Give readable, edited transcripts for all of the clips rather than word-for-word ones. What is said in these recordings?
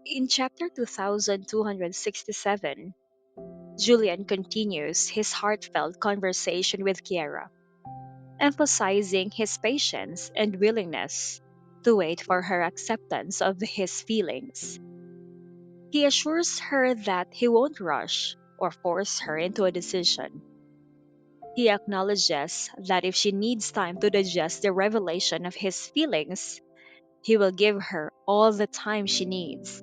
In chapter 2267, Julian continues his heartfelt conversation with Kiera, emphasizing his patience and willingness to wait for her acceptance of his feelings. He assures her that he won't rush or force her into a decision. He acknowledges that if she needs time to digest the revelation of his feelings, he will give her all the time she needs.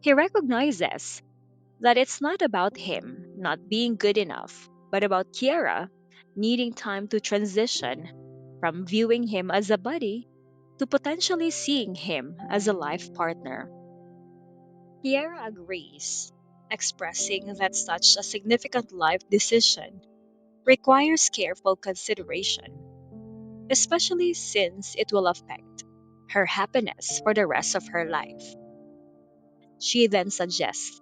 He recognizes that it's not about him not being good enough, but about Kiera needing time to transition from viewing him as a buddy to potentially seeing him as a life partner. Kiera agrees, expressing that such a significant life decision requires careful consideration, especially since it will affect her happiness for the rest of her life. She then suggests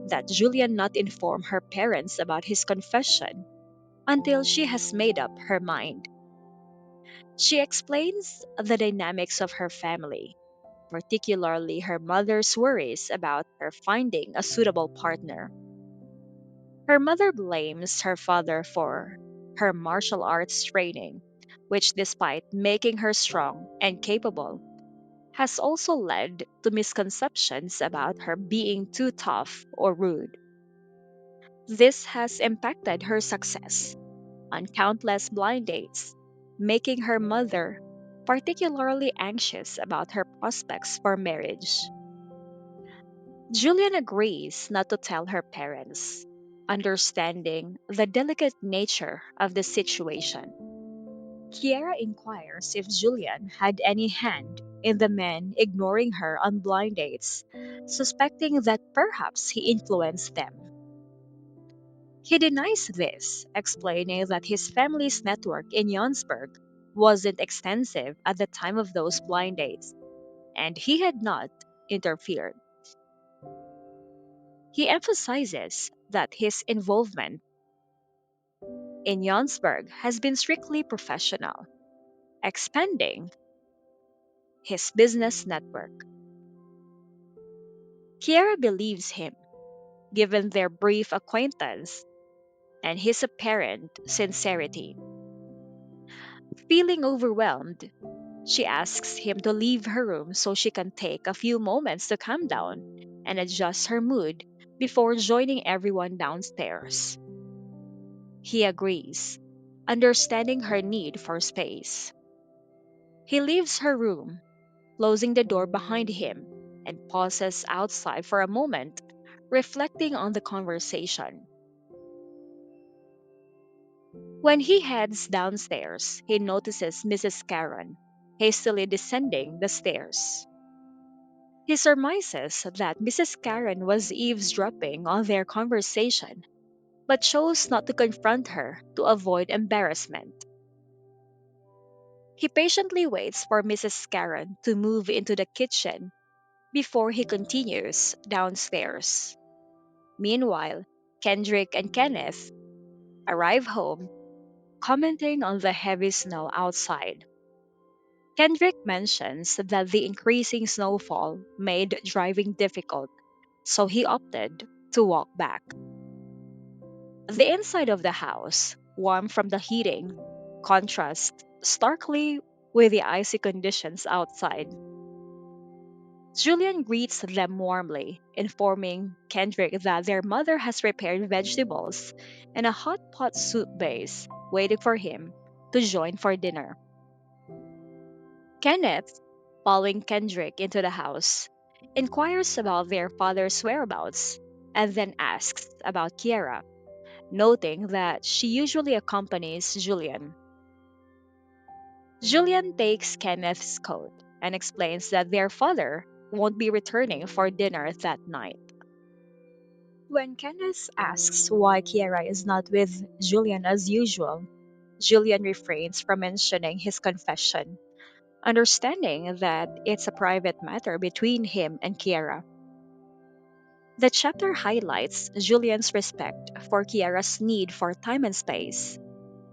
that Julian not inform her parents about his confession until she has made up her mind. She explains the dynamics of her family, particularly her mother's worries about her finding a suitable partner. Her mother blames her father for her martial arts training, which, despite making her strong and capable, has also led to misconceptions about her being too tough or rude. This has impacted her success on countless blind dates, making her mother particularly anxious about her prospects for marriage. Julian agrees not to tell her parents, understanding the delicate nature of the situation. Kiera inquires if Julian had any hand in the men ignoring her on blind dates, suspecting that perhaps he influenced them. He denies this, explaining that his family's network in Jonsburg wasn't extensive at the time of those blind dates, and he had not interfered. He emphasizes that his involvement in Jonsburg has been strictly professional, expanding his business network. Kiera believes him, given their brief acquaintance and his apparent sincerity. Feeling overwhelmed, she asks him to leave her room so she can take a few moments to calm down and adjust her mood before joining everyone downstairs. He agrees, understanding her need for space. He leaves her room, closing the door behind him, and pauses outside for a moment, reflecting on the conversation. When he heads downstairs, he notices Mrs. Karen hastily descending the stairs. He surmises that Mrs. Karen was eavesdropping on their conversation, but chose not to confront her to avoid embarrassment. He patiently waits for Mrs. Karen to move into the kitchen before he continues downstairs. Meanwhile, Kendrick and Kenneth arrive home, commenting on the heavy snow outside. Kendrick mentions that the increasing snowfall made driving difficult, so he opted to walk back. The inside of the house, warm from the heating, contrasts starkly with the icy conditions outside. Julian greets them warmly, informing Kendrick that their mother has prepared vegetables and a hot pot soup base waiting for him to join for dinner. Kenneth, following Kendrick into the house, inquires about their father's whereabouts and then asks about Kiera, noting that she usually accompanies Julian. Julian takes Kenneth's coat and explains that their father won't be returning for dinner that night. When Kenneth asks why Kiera is not with Julian as usual, Julian refrains from mentioning his confession, understanding that it's a private matter between him and Kiera. The chapter highlights Julian's respect for Kiera's need for time and space,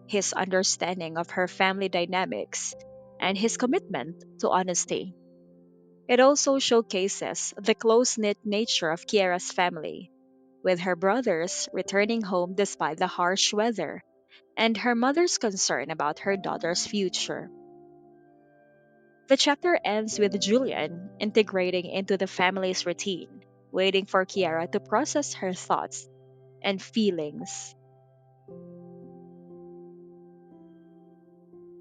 his understanding of her family dynamics, and his commitment to honesty. It also showcases the close knit nature of Kiera's family, with her brothers returning home despite the harsh weather, and her mother's concern about her daughter's future. The chapter ends with Julian integrating into the family's routine, waiting for Kiera to process her thoughts and feelings.